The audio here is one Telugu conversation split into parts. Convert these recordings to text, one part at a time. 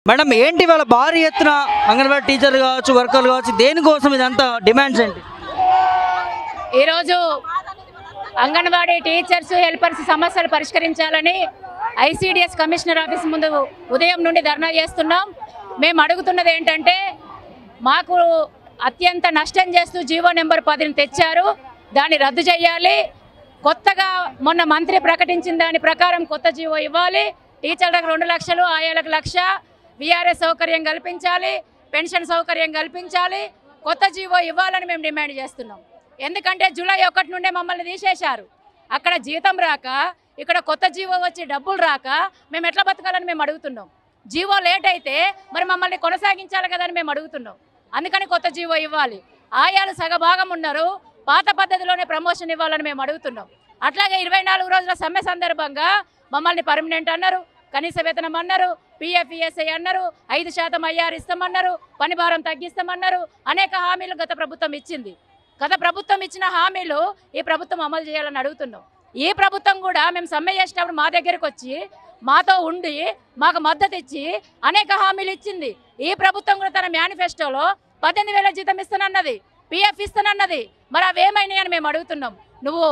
మేడం ఏంటి వాళ్ళ భారీ ఎత్తున అంగన్వాడీ టీచర్లు కావచ్చు వర్కర్లు కావచ్చు దేనికోసం ఇదంతా డిమాండ్స్ ఏంటి? ఈరోజు అంగన్వాడీ టీచర్స్ హెల్పర్స్ సమస్యలు పరిష్కరించాలని ఐసీడీఎస్ కమిషనర్ ఆఫీస్ ముందు ఉదయం నుండి ధర్నా చేస్తున్నాం. మేము అడుగుతున్నది ఏంటంటే మాకు అత్యంత నష్టం చేస్తూ జీవో నెంబర్ 10ని తెచ్చారు, దాన్ని రద్దు చేయాలి. కొత్తగా మొన్న మంత్రి ప్రకటించిన దాని ప్రకారం కొత్త జీవో ఇవ్వాలి. టీచర్లకు 2 లక్షలు, ఆయాలకు 1 లక్ష, విఆర్ఎస్ సౌకర్యం కల్పించాలి, పెన్షన్ సౌకర్యం కల్పించాలి, కొత్త జీవో ఇవ్వాలని మేము డిమాండ్ చేస్తున్నాం. ఎందుకంటే జూలై 1 నుండే మమ్మల్ని తీసేశారు. అక్కడ జీతం రాక ఇక్కడ కొత్త జీవో వచ్చి డబ్బులు రాక మేము ఎట్లా బతకాలని మేము అడుగుతున్నాం. జీవో లేట్ అయితే మరి మమ్మల్ని కొనసాగించాలి కదని మేము అడుగుతున్నాం. అందుకని కొత్త జీవో ఇవ్వాలి. ఆయాలు సగభాగం ఉన్నారు, పాత పద్ధతిలోనే ప్రమోషన్ ఇవ్వాలని మేము అడుగుతున్నాం. అట్లాగే 24 రోజుల సమ్మె సందర్భంగా మమ్మల్ని పర్మనెంట్ అన్నారు, కనీస వేతనం అన్నారు, పిఎఫ్ఈఎస్ఐ అన్నారు, 5% ఐఆర్ ఇస్తామన్నారు, పని భారం తగ్గిస్తామన్నారు. అనేక హామీలు గత ప్రభుత్వం ఇచ్చింది. గత ప్రభుత్వం ఇచ్చిన హామీలు ఈ ప్రభుత్వం అమలు చేయాలని అడుగుతున్నాం. ఈ ప్రభుత్వం కూడా మేము సమ్మె చేసేటప్పుడు మా దగ్గరకు వచ్చి మాతో ఉండి మాకు మద్దతు ఇచ్చి అనేక హామీలు ఇచ్చింది. ఈ ప్రభుత్వం కూడా తన మేనిఫెస్టోలో 18,000 జీతం ఇస్తానన్నది, పిఎఫ్ ఇస్తానన్నది. మరి అవేమైనాయి అని మేము అడుగుతున్నాం. నువ్వు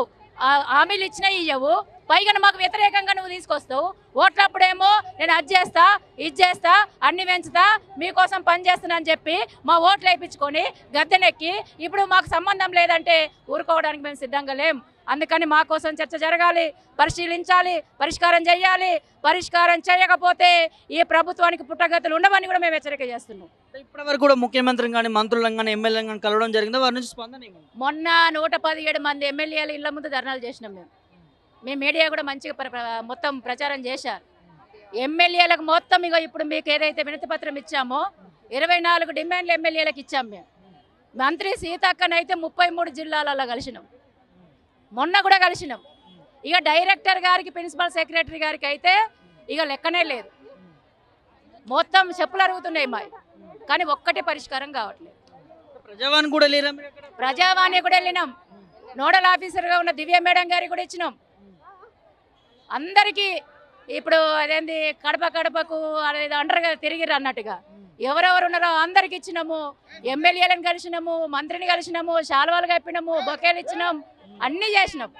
హామీలు ఇచ్చినా ఇయ్యవు, పైగా మాకు వ్యతిరేకంగా నువ్వు తీసుకొస్తావు. ఓట్లప్పుడేమో నేను అది చేస్తా, ఇది చేస్తా, అన్ని పెంచుతా, మీకోసం పని చేస్తున్నా అని చెప్పి మా ఓట్లు వేయించుకొని గద్దెనెక్కి ఇప్పుడు మాకు సంబంధం లేదంటే ఊరుకోవడానికి మేము సిద్ధంగా లేం. అందుకని మా కోసం చర్చ జరగాలి, పరిశీలించాలి, పరిష్కారం చేయాలి. పరిష్కారం చేయకపోతే ఈ ప్రభుత్వానికి పుట్టగతులు ఉండవని కూడా మేము హెచ్చరిక చేస్తున్నాం. ఇప్పటివరకు కూడా ముఖ్యమంత్రిని కానీ మంత్రులను కానీ ఎమ్మెల్యేలను కానీ కలవడం జరిగింది, వారి నుంచి స్పందన ఏమి? మొన్న 117 మంది ఎమ్మెల్యేలు ఇళ్ల ముందు ధర్నాలు చేసినాం. మేము మీడియా కూడా మంచిగా మొత్తం ప్రచారం చేశారు. ఎమ్మెల్యేలకు మొత్తం ఇక ఇప్పుడు మీకు ఏదైతే వినతి పత్రం ఇచ్చామో 24 డిమాండ్లు ఎమ్మెల్యేలకు ఇచ్చాం. మేము మంత్రి సీతక్కనైతే 33 జిల్లాలలో కలిసినాం, మొన్న కూడా కలిసినాం. ఇక డైరెక్టర్ గారికి, ప్రిన్సిపల్ సెక్రటరీ గారికి అయితే ఇక లెక్కనే లేదు. మొత్తం చెప్పులు అరుగుతున్నాయి మావి, కానీ ఒక్కటి పరిష్కారం కావట్లేదు. ప్రజావాణి కూడా లేరా? ప్రజావాణి కూడా వెళ్ళినాం, నోడల్ ఆఫీసర్గా ఉన్న దివ్య మేడం గారికి కూడా ఇచ్చినాం. అందరికీ ఇప్పుడు అదేంది కడప కడపకు అదేదో అంటారు కదా, తిరిగిర్రు అన్నట్టుగా ఎవరెవరు ఉన్నారో అందరికి ఇచ్చినాము. ఎమ్మెల్యేలను కలిసినాము, మంత్రిని కలిసినాము, శాలువాలు కప్పినాము, బొకేలు ఇచ్చినాం, అన్నీ చేసినాం.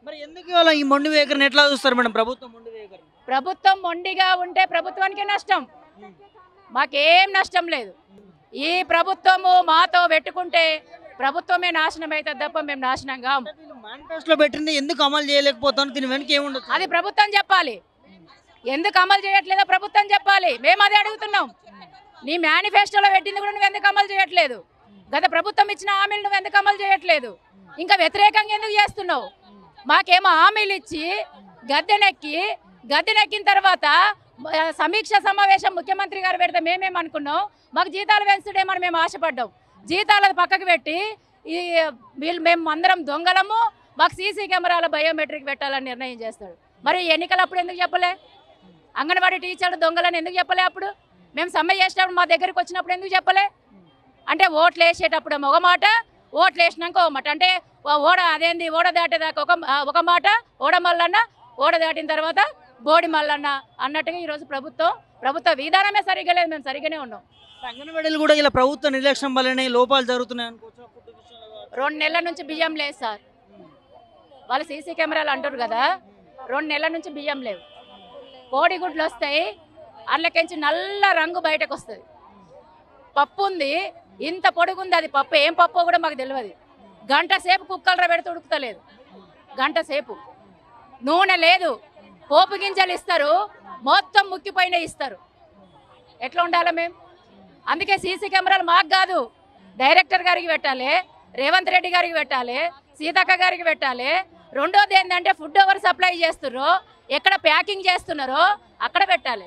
మరి ఎందుకు ఇవాళ ఈ మొండి వైఖరిని ఎట్లా చూస్తారు మేడం? ప్రభుత్వం మొండిగా ఉంటే ప్రభుత్వానికే నష్టం, మాకేం నష్టం లేదు. ఈ ప్రభుత్వము మాతో పెట్టుకుంటే ప్రభుత్వమే నాశనం అవుతుంది తప్ప మేము నాశనంగా. మేనిఫెస్టోలో పెట్టింది ఎందుకు అమలు చేయలేకపోతాను, దీని వెనక ఏముండదు? అది ప్రభుత్వం చెప్పాలి. ఎందుకు అమలు చేయట్లేదో ప్రభుత్వం చెప్పాలి. మేము అదే అడుగుతున్నాం. నీ మేనిఫెస్టోలో పెట్టింది కూడా నువ్వు ఎందుకు అమలు చేయట్లేదు? గత ప్రభుత్వం ఇచ్చిన హామీలు నువ్వు ఎందుకు అమలు చేయట్లేదు? ఇంకా వ్యతిరేకంగా ఎందుకు చేస్తున్నావు? మాకేమో హామీలు ఇచ్చి గద్దెనెక్కిన తర్వాత సమీక్ష సమావేశం ముఖ్యమంత్రి గారు పెడితే మేమేమనుకున్నాం, మాకు జీతాలు పెంచుడేమని మేము ఆశపడ్డాం. జీతాలను పక్కకు పెట్టి మేము అందరం దొంగలము, మాకు సీసీ కెమెరాల బయోమెట్రిక్ పెట్టాలని నిర్ణయం చేస్తాడు. మరి ఎన్నికలప్పుడు ఎందుకు చెప్పలే? అంగన్వాడీ టీచర్లు దొంగలని ఎందుకు చెప్పలే? అప్పుడు మేము సమ్మె చేసేటప్పుడు మా దగ్గరికి వచ్చినప్పుడు ఎందుకు చెప్పలే? అంటే ఓట్లు వేసేటప్పుడు ఒక మాట, ఓట్లు వేసినాక ఒక మాట. అంటే ఓడ దాటేదాకా ఒక మాట, ఓడ మల్లన్న, ఓడ దాటిన తర్వాత బోడి మల్లన్న అన్నట్టుగా ఈరోజు ప్రభుత్వ విధానమే సరిగ్గా లేదు. మేము సరిగ్గానే ఉన్నాం. అంగన్వాడీలు కూడా ఇలా ప్రభుత్వ నిర్లక్ష్యం వల్లనే లోపాలు జరుగుతున్నాయి అనుకోవచ్చు. 2 నెలల నుంచి బియ్యం లేదు సార్. వాళ్ళు సీసీ కెమెరాలు అంటారు కదా, 2 నెలల నుంచి బియ్యం లేవు. కోడిగుడ్లు వస్తాయి, అందులోకించి నల్ల రంగు బయటకు వస్తుంది. పప్పు ఉంది, ఇంత పొడుగుంది, అది పప్పు ఏం పప్పు కూడా మాకు తెలియదు. గంట సేపు కుక్కలర పెడితే ఉడుకుతలేదు, గంట సేపు. నూనె లేదు, పోపు గింజలు ఇస్తారు, మొత్తం ముక్కిపోయినా ఇస్తారు. ఎట్లా ఉండాలి మేము? అందుకే సీసీ కెమెరాలు మాకు కాదు, డైరెక్టర్ గారికి పెట్టాలి, రేవంత్ రెడ్డి గారికి పెట్టాలి, సీతక్క గారికి పెట్టాలి. రెండోది ఏంటంటే ఫుడ్ ఎవరు సప్లై చేస్తున్నారో, ఎక్కడ ప్యాకింగ్ చేస్తున్నారో అక్కడ పెట్టాలి.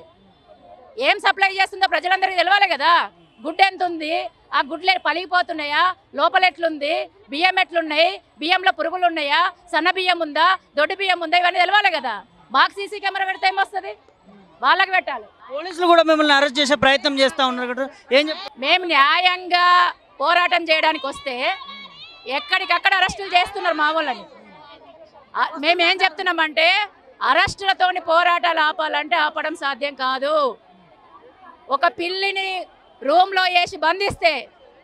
ఏం సప్లై చేస్తుందో ప్రజలందరికీ తెలవాలి కదా. గుడ్డు ఎంత ఉంది, ఆ గుడ్లు పలిగిపోతున్నాయా, లోపల ఎట్లుంది, బియ్యం ఎట్లున్నాయి, బియ్యంలో పురుగులు ఉన్నాయా, సన్న బియ్యం ఉందా, దొడ్డు బియ్యం ఉందా, ఇవన్నీ తెలవాలి కదా. మాకు సీసీ కెమెరా పెడితే ఏమొస్తుంది? వాళ్ళకి పెట్టాలి. పోలీసులు కూడా మిమ్మల్ని అరెస్ట్ చేసే ప్రయత్నం చేస్తూ ఉన్నారు కదా, ఏం చెప్తారు? మేము న్యాయంగా పోరాటం చేయడానికి వస్తే ఎక్కడికక్కడ అరెస్టులు చేస్తున్నారు మా వాళ్ళని. మేమేం చెప్తున్నామంటే అరెస్టులతోని పోరాటాలు ఆపాలంటే ఆపడం సాధ్యం కాదు. ఒక పిల్లిని రూమ్లో వేసి బంధిస్తే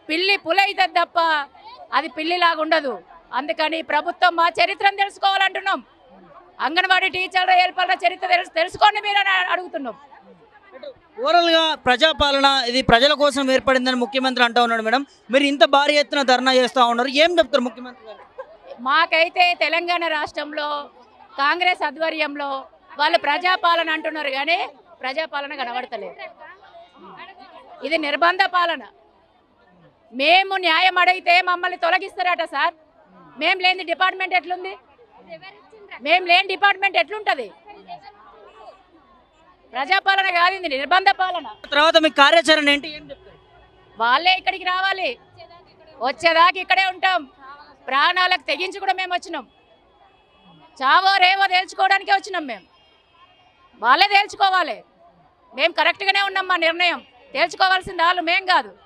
పిల్లి పులైతుంది తప్ప అది పిల్లిలాగా ఉండదు. అందుకని ప్రభుత్వం మా చరిత్రను తెలుసుకోవాలంటున్నాం. అంగన్వాడీ టీచర్ల హెల్పర్ల చరిత్ర తెలుసుకోండి మీరు అని అడుగుతున్నాం. ఓవరాల్గా ప్రజాపాలన ఇది ప్రజల కోసం ఏర్పడిందని ముఖ్యమంత్రి అంటూ ఉన్నాడు మేడం. మీరు ఇంత భారీ ఎత్తున ధర్నా చేస్తూ ఉన్నారు, ఏం చెప్తారు ముఖ్యమంత్రి గారు? మాకైతే తెలంగాణ రాష్ట్రంలో కాంగ్రెస్ ఆధ్వర్యంలో వాళ్ళు ప్రజాపాలన అంటున్నారు కానీ ప్రజాపాలన కనబడతలేదు. ఇది నిర్బంధ పాలన. మేము న్యాయం అడిగితే మమ్మల్ని తొలగిస్తారట సార్. మేము లేని డిపార్ట్మెంట్ ఎట్లుంది? మేము లేని డిపార్ట్మెంట్ ఎట్లుంటుంది? ప్రజాపాలన కాదు, ఇది నిర్బంధ పాలన. తర్వాత మీ కార్యాచరణ ఏంటి, ఏం చెప్తారు? వాళ్ళే ఇక్కడికి రావాలి, వచ్చేదాకా ఇక్కడే ఉంటాం. ప్రాణాలకు తెగించి కూడా మేము వచ్చినాం. చావో రేవో తేల్చుకోవడానికే వచ్చినాం. మేము వాళ్ళే తేల్చుకోవాలి. మేము కరెక్ట్గానే ఉన్నాం. మా నిర్ణయం తేల్చుకోవాల్సింది వాళ్ళు, మేం కాదు.